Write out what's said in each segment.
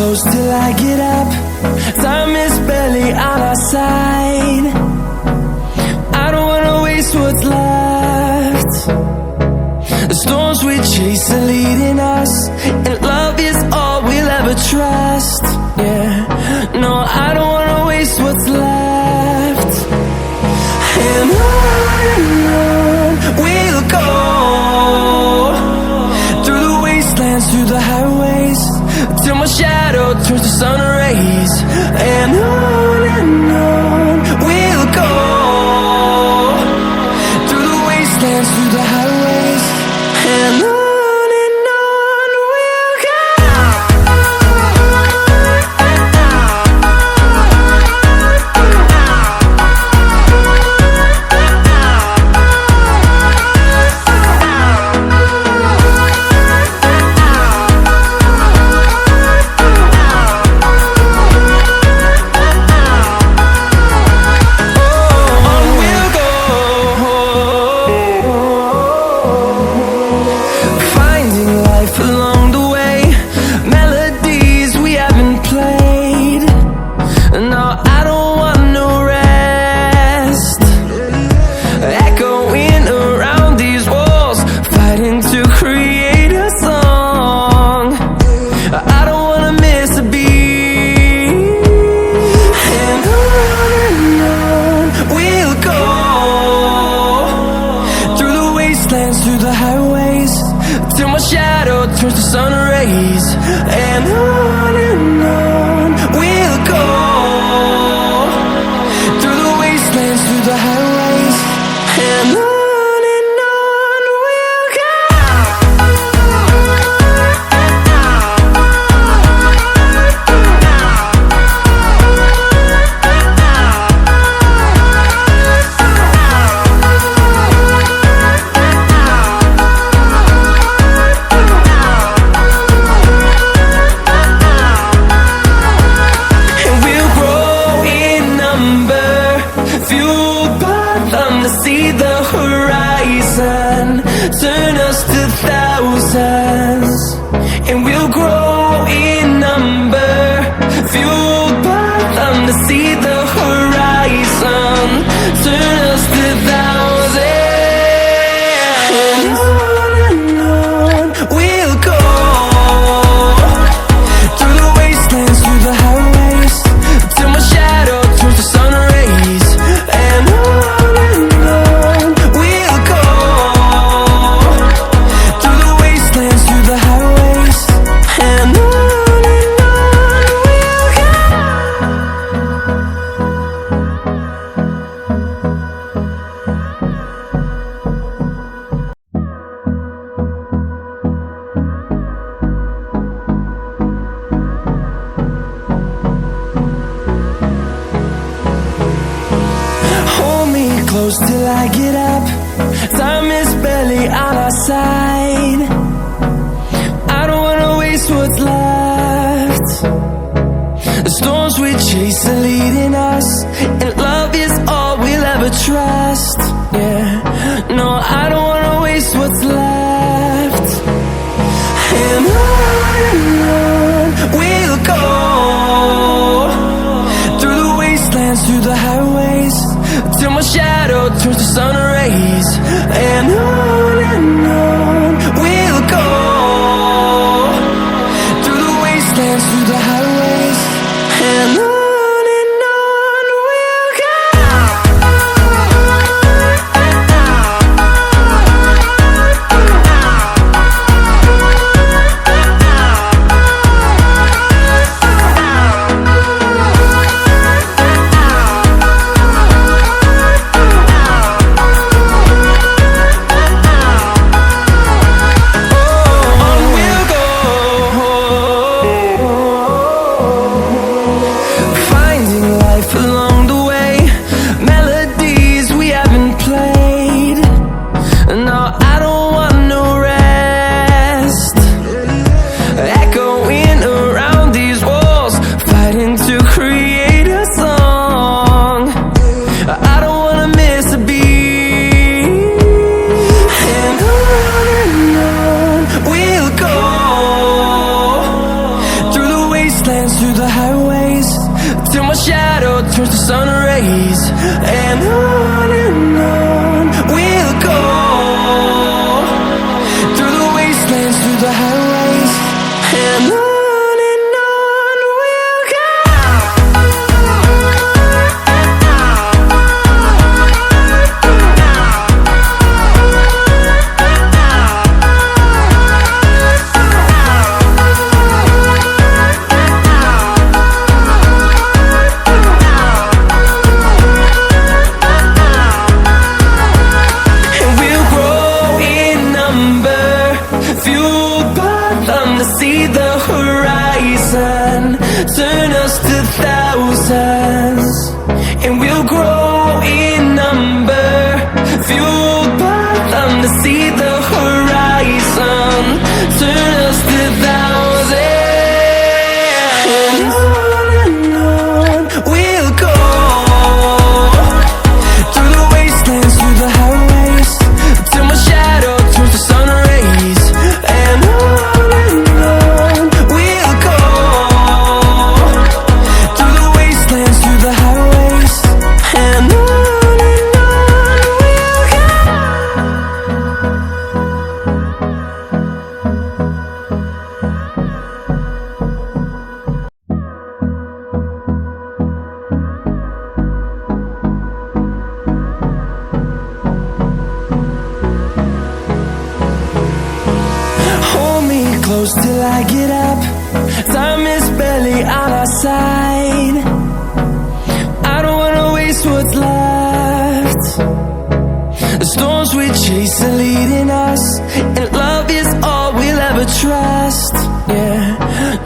close till I get up. Time is barely on our side. I don't wanna waste what's left. The storms we chase are leading us, and love is all we'll ever trust. Yeah, no, I don't wanna waste what's left. And on we'll go, through the wastelands, through the highways, till my shadow turns to sun rays. And on we'll go, through the wastelands, through the highways, and on we'll go. Through the highways, till my shadow turns to sun rays. And on we'll go, through the wastelands, through the highways, and on we'll go. See the horizon, turn us to thousands, and we'll grow in number, fueled by them to see the horizon, turn us to thousands. And on we'll go, through the wastelands, through the highways, till my shadow turns to sun rays. And close till I get up. Time is barely on our side. I don't wanna waste what's left. The storms we chase are leading us, and love is all we'll ever trust. Yeah, no, I don't wanna waste what's left. And on we'll go, through the wastelands, through the highways, till my shadow turns to sun rays. And on we'll go, through the wastelands, through the highways, and on we'll go. shadow turns to sun rays. And on we'll go, through the wastelands, through the highways. And on we'll go. See the horizon, turn us to thousands, and we'll grow in number, fueled by them. To see the horizon, turn us to thousands, and on we'll go, through the wastelands, through the highways, till my shadow turns to sun rays. And close till I get up. Time is barely on our side. I don't wanna waste what's left. The storms we chase are leading us, and love is all we'll ever trust. Yeah,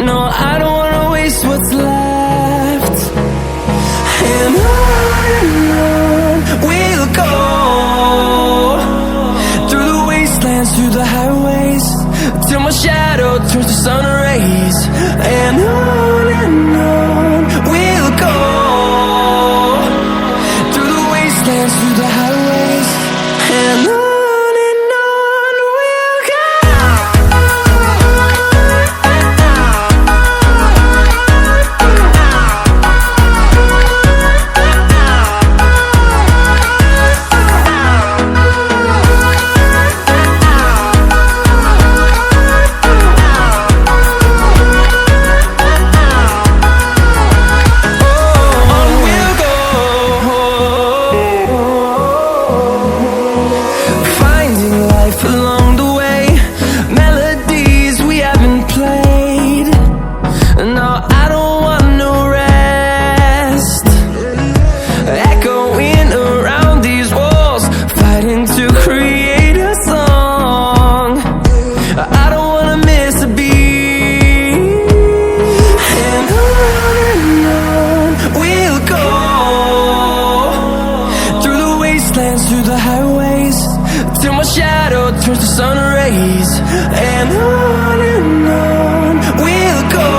no, I don't wanna waste what's left. And on we'll go, through the wastelands, through the highways, till my shadow turns to sun rays. And on we'll go, through the wastelands, through the highways. And on we'll go. Through the highways, till my shadow turns to sun rays. And on we'll go,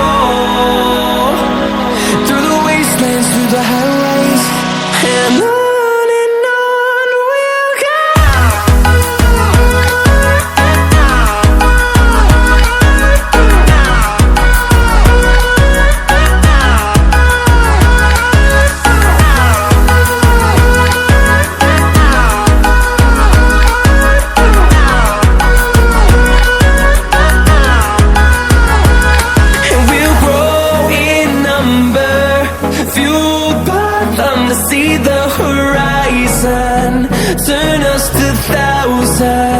through the wastelands, through the highways. And on we'll go. See the horizon, turn us to thousands.